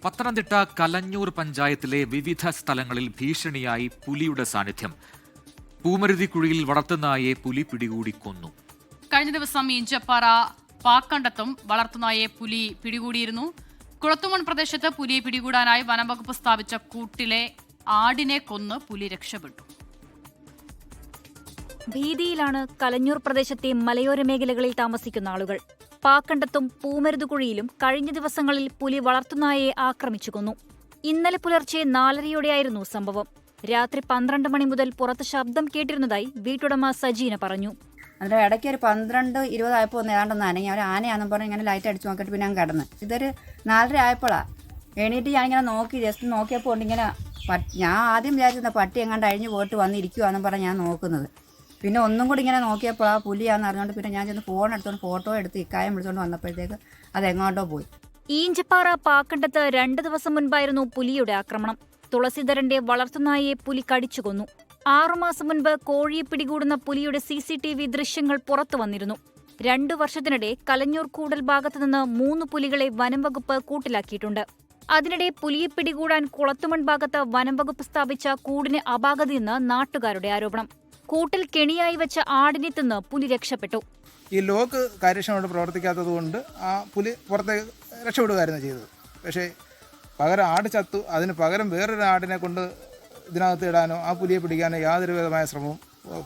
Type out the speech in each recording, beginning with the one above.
പത്തനംതിട്ട കലഞ്ഞൂർ പഞ്ചായത്തിലെ വിവിധ സ്ഥലങ്ങളിൽ ഭീഷണിയായി പുലിയുടെ സാന്നിധ്യം. പൂമരുതിക്കുഴിയിൽ വളർത്തുനായെ പുലി പിടികൂടി കൊന്നു. കഴിഞ്ഞ ദിവസം ഇഞ്ചപ്പാറ പാക്കണ്ടത്തും വളർത്തുനായെ പുലി പിടികൂടിയിരുന്നു. കുളത്തുമൺ പ്രദേശത്ത് പുലിയെ പിടികൂടാനായി വനംവകുപ്പ് സ്ഥാപിച്ച കൂട്ടിലെ ആടിനെ കൊന്ന് പുലി രക്ഷപ്പെട്ടു. ഭീതിയിലാണ് കലഞ്ഞൂർ പ്രദേശത്തെ മലയോര മേഖലകളിൽ താമസിക്കുന്ന ആളുകൾ. പാക്കണ്ടത്തും പൂമരുതുകുഴിയിലും കഴിഞ്ഞ ദിവസങ്ങളിൽ പുലി വളർത്തുനായയെ ആക്രമിച്ചു കൊന്നു. ഇന്നലെ പുലർച്ചെ 4:30യോടെയായിരുന്നു സംഭവം. രാത്രി 12 മണി മുതൽ പുറത്ത് ശബ്ദം കേട്ടിരുന്നതായി വീട്ടുടമ സജീന പറഞ്ഞു. അതിൻ്റെ ഇടയ്ക്ക് ഒരു 12-20 ആയപ്പോൾ ഏതാണ്ടൊന്ന് അനങ്ങി. അവർ ആനയാണെന്ന് പറഞ്ഞ് ഇങ്ങനെ ലൈറ്റ് അടിച്ച് നോക്കിയിട്ട് പിന്നെ ഞാൻ കിടന്ന്. ഇതൊരു 4:30 ആയപ്പോഴാണ് എണീറ്റ് ഞാനിങ്ങനെ നോക്കി. ജസ്റ്റ് നോക്കിയപ്പോൾ ഉണ്ടിങ്ങനെ ഞാൻ ആദ്യം വിചാരിച്ചിരുന്ന പട്ടി എങ്ങാണ്ട് അഴിഞ്ഞു പോയിട്ട് വന്നിരിക്കുവാന്ന് പറഞ്ഞ് ഞാൻ നോക്കുന്നത്. പിന്നെ ഒന്നും കൂടി ഇങ്ങനെ നോക്കിയപ്പോൾ ആ പുലിയാന്ന് അറിഞ്ഞുകൊണ്ട് പിന്നെ ഞാൻ ചെന്ന് ഫോൺ എടുത്തുകൊണ്ട് ഫോട്ടോ എടുത്ത് ഇക്കായം വിളിച്ചുകൊണ്ട് വന്നപ്പോഴത്തേക്ക് അതെങ്ങോട്ടോ പോയി. ഈഞ്ചപ്പാറ പാക്കണ്ടത്ത് 2 ദിവസം മുൻപായിരുന്നു പുലിയുടെ ആക്രമണം. തുളസീധരന്റെ വളർത്തുനായയെ പുലി കടിച്ചു കൊന്നു. 6 മാസം മുൻപ് കോഴിയെ പിടികൂടുന്ന പുലിയുടെ CCTV ദൃശ്യങ്ങൾ പുറത്തു വന്നിരുന്നു. 2 വർഷത്തിനിടെ കലഞ്ഞൂർ കൂടൽ ഭാഗത്തുനിന്ന് 3 പുലികളെ വനംവകുപ്പ് കൂട്ടിലാക്കിയിട്ടുണ്ട്. അതിനിടെ പുലിയെ പിടികൂടാൻ കുളത്തുമൺ ഭാഗത്ത് വനംവകുപ്പ് സ്ഥാപിച്ച കൂടിന് അപാകതയെന്ന് നാട്ടുകാരുടെ ആരോപണം. കൂട്ടിൽ കെണിയായി വെച്ച ആടിനെ തിന്ന് പുലി രക്ഷപ്പെട്ടു. ഈ ലോക്ക് കാര്യക്ഷമമായിട്ട് പ്രവർത്തിക്കാത്തത് കൊണ്ട് ആ പുലി പുറത്തേക്ക് രക്ഷപ്പെടുകയായിരുന്നു ചെയ്തത്. പക്ഷേ പകരം ആട് ചത്തു. അതിന് പകരം വേറൊരു ആടിനെ കൊണ്ട് ഇതിനകത്ത് ഇടാനോ ആ പുലിയെ പിടിക്കാനോ യാതൊരു വിധമായ ശ്രമവും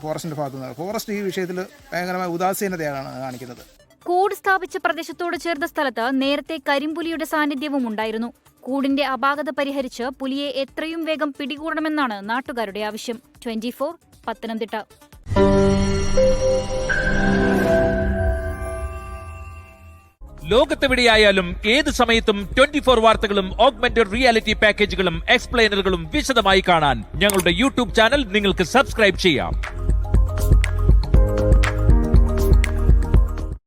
ഫോറസ്റ്റിൻ്റെ ഭാഗത്തു നിന്ന്. ഫോറസ്റ്റ് ഈ വിഷയത്തിൽ ഭയങ്കരമായ ഉദാസീനതയാണ് കാണിക്കുന്നത്. കൂട് സ്ഥാപിച്ച പ്രദേശത്തോട് ചേർന്ന സ്ഥലത്ത് നേരത്തെ കരിമ്പുലിയുടെ സാന്നിധ്യവും ഉണ്ടായിരുന്നു. കൂടിന്റെ അപാകത പരിഹരിച്ച് പുലിയെ എത്രയും വേഗം പിടികൂടണമെന്നാണ് നാട്ടുകാരുടെ ആവശ്യം. 24 പത്തനംതിട്ട. ലോകത്തെവിടെയായാലും ഏത് സമയത്തും 24 വാർത്തകളും ഓഗ്മെന്റഡ് റിയാലിറ്റി പാക്കേജുകളും എക്സ്പ്ലെയിനറുകളും വിശദമായി കാണാൻ ഞങ്ങളുടെ യൂട്യൂബ് ചാനൽ നിങ്ങൾക്ക് സബ്സ്ക്രൈബ് ചെയ്യാം.